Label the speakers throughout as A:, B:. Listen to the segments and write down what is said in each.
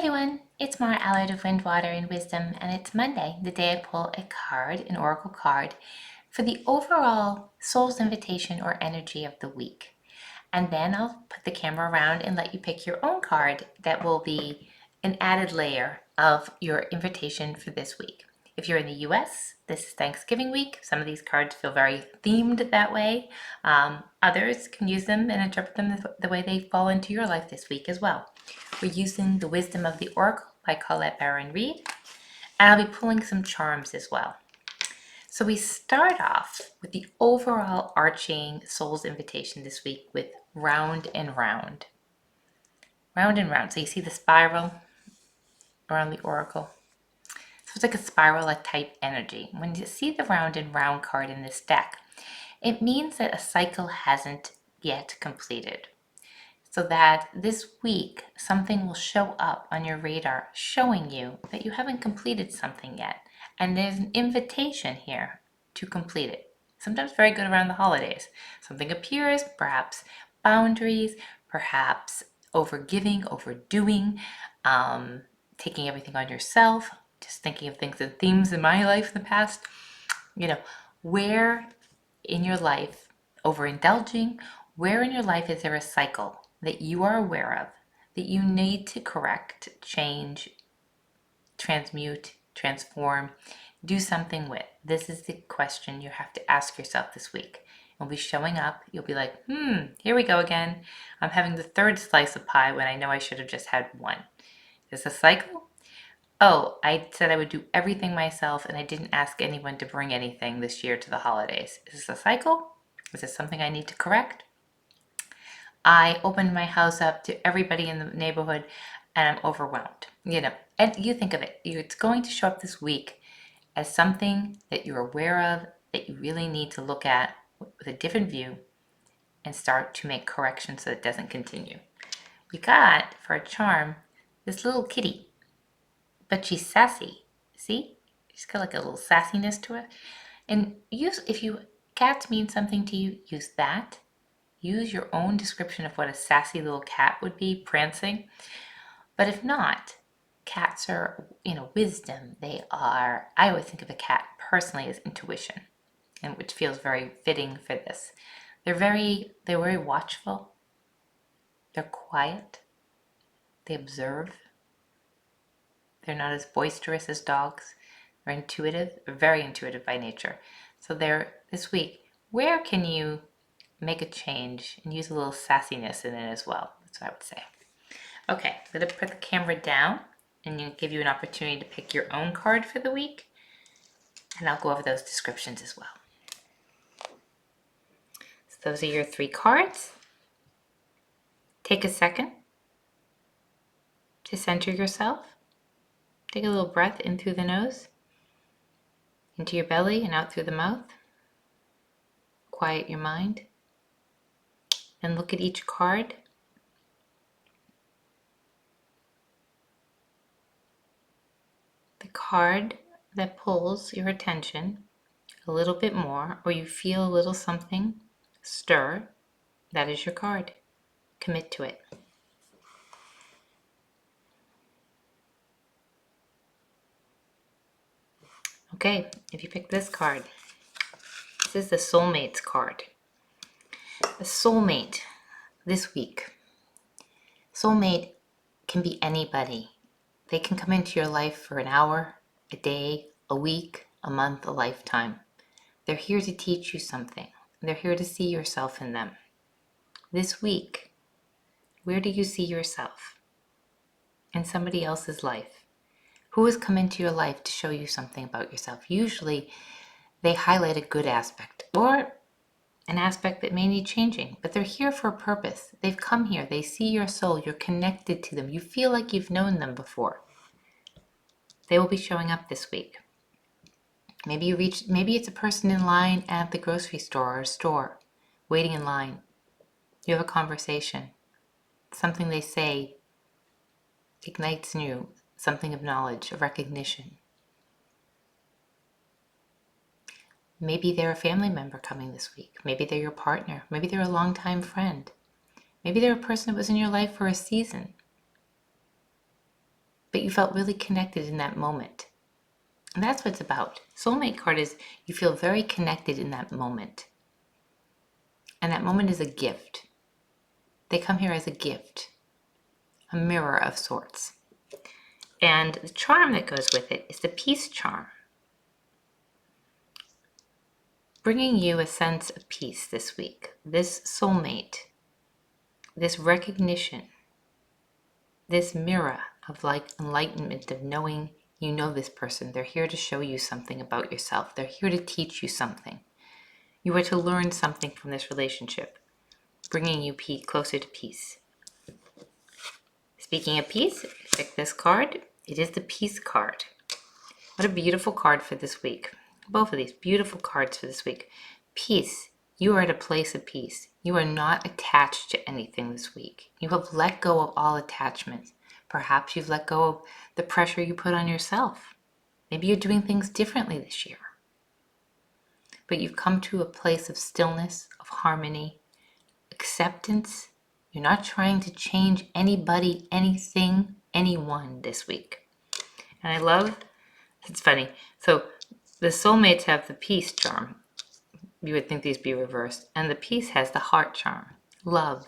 A: everyone, it's Mara Allard of Wind, Water, and Wisdom, and it's Monday, the day I pull a card, an oracle card, for the overall soul's invitation or energy of the week. And then I'll put the camera around and let you pick your own card that will be an added layer of your invitation for this week. If you're in the US, this is Thanksgiving week. Some of these cards feel very themed that way. Others can use them and interpret them the way they fall into your life this week as well. We're using the Wisdom of the Oracle by Colette Baron Reid, and I'll be pulling some charms as well. So we start off with the overall arching soul's invitation this week with round and round. Round and round. So you see the spiral around the oracle. So it's like a spiral type energy. When you see the round and round card in this deck, it means that a cycle hasn't yet completed. So that this week, something will show up on your radar showing you that you haven't completed something yet. And there's an invitation here to complete it. Sometimes very good around the holidays. Something appears, perhaps boundaries, perhaps overgiving, overdoing, taking everything on yourself, just thinking of things and themes in my life in the past. Where in your life, overindulging, where in your life is there a cycle that you are aware of that you need to correct, change, transmute, transform, do something with? This is the question you have to ask yourself this week. It'll be showing up. You'll be like, here we go again. I'm having the third slice of pie when I know I should have just had one. Is this a cycle? Oh, I said I would do everything myself and I didn't ask anyone to bring anything this year to the holidays. Is this a cycle? Is this something I need to correct? I opened my house up to everybody in the neighborhood and I'm overwhelmed. And you think of it, it's going to show up this week as something that you're aware of, that you really need to look at with a different view and start to make corrections so it doesn't continue. We got, for a charm, this little kitty, but she's sassy. See? She's got like a little sassiness to it. And cats mean something to you, use that. Use your own description of what a sassy little cat would be, prancing. But if not, cats are, wisdom. I always think of a cat personally as intuition, and which feels very fitting for this. They're very watchful. They're quiet. They observe. They're not as boisterous as dogs. They're intuitive, very intuitive by nature. So this week, where can you make a change and use a little sassiness in it as well? That's what I would say. Okay, I'm going to put the camera down and give you an opportunity to pick your own card for the week. And I'll go over those descriptions as well. So those are your 3 cards. Take a second to center yourself. Take a little breath in through the nose, into your belly and out through the mouth. Quiet your mind and look at each card. The card that pulls your attention a little bit more, or you feel a little something stir, that is your card. Commit to it. Okay, if you pick this card, this is the Soulmates card. The soulmate this week. Soulmate can be anybody. They can come into your life for an hour, a day, a week, a month, a lifetime. They're here to teach you something. They're here to see yourself in them. This week, where do you see yourself in somebody else's life? Who has come into your life to show you something about yourself? Usually, they highlight a good aspect or an aspect that may need changing, but they're here for a purpose. They've come here. They see your soul. You're connected to them. You feel like you've known them before. They will be showing up this week. Maybe it's a person in line at the grocery store or store, waiting in line. You have a conversation. Something they say ignites in you something of knowledge, of recognition. Maybe they're a family member coming this week. Maybe they're your partner. Maybe they're a longtime friend. Maybe they're a person that was in your life for a season. but you felt really connected in that moment. And that's what it's about. Soulmate card is you feel very connected in that moment. And that moment is a gift. They come here as a gift, a mirror of sorts. And the charm that goes with it is the peace charm, bringing you a sense of peace this week. This soulmate, this recognition, this mirror of like enlightenment of knowing you know this person. They're here to show you something about yourself. They're here to teach you something. You are to learn something from this relationship, bringing you closer to peace. Speaking of peace, pick this card. It is the peace card. What a beautiful card for this week. Both of these beautiful cards for this week. Peace. You are at a place of peace. You are not attached to anything this week. You have let go of all attachments. Perhaps you've let go of the pressure you put on yourself. Maybe you're doing things differently this year. But you've come to a place of stillness, of harmony, acceptance. You're not trying to change anybody, anything, anyone this week. And I love, it's funny. So the soulmates have the peace charm. You would think these be reversed. And the peace has the heart charm. Love.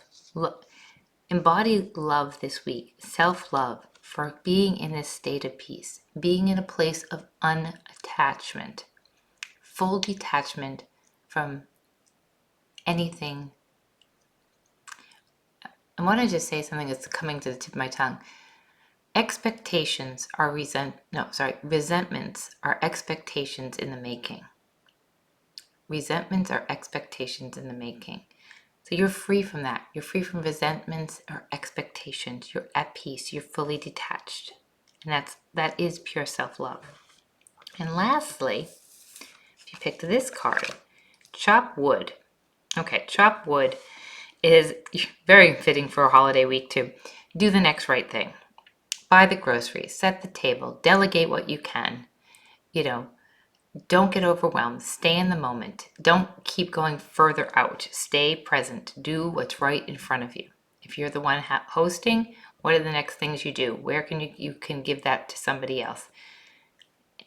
A: Embody love this week. Self-love for being in this state of peace. Being in a place of unattachment. Full detachment from anything. I want to just say something that's coming to the tip of my tongue. Resentments are expectations in the making. Resentments are expectations in the making. So you're free from that. You're free from resentments or expectations. You're at peace. You're fully detached. And that is pure self-love. And lastly, if you picked this card, chop wood. Okay, chop wood is very fitting for a holiday week too. Do the next right thing. Buy the groceries, set the table, delegate what you can. Don't get overwhelmed. Stay in the moment. Don't keep going further out. Stay present. Do what's right in front of you. If you're the one hosting, what are the next things you do? Where can you can give that to somebody else?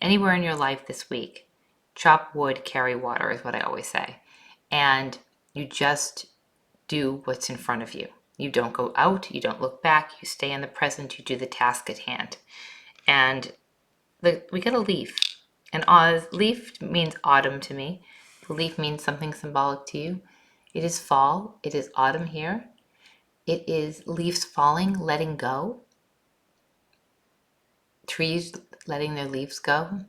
A: Anywhere in your life this week, chop wood, carry water is what I always say. And you just do what's in front of you. You don't go out. You don't look back. You stay in the present. You do the task at hand. And we get a leaf. And leaf means autumn to me. The leaf means something symbolic to you. It is fall. It is autumn here. It is leaves falling, letting go. Trees letting their leaves go.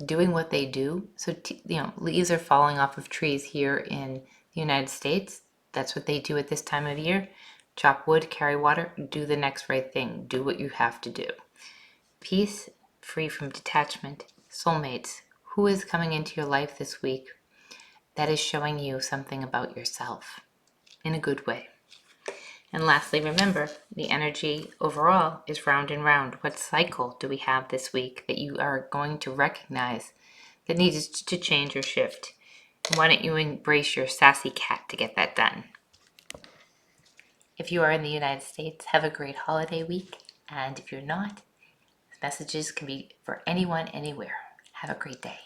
A: Doing what they do. So, leaves are falling off of trees here in the United States. That's what they do at this time of year. Chop wood, carry water, do the next right thing. Do what you have to do. Peace, free from detachment. Soulmates, who is coming into your life this week that is showing you something about yourself in a good way. And lastly, remember, the energy overall is round and round. What cycle do we have this week that you are going to recognize that needs to change or shift? And why don't you embrace your sassy cat to get that done? If you are in the United States, have a great holiday week. And if you're not, messages can be for anyone, anywhere. Have a great day.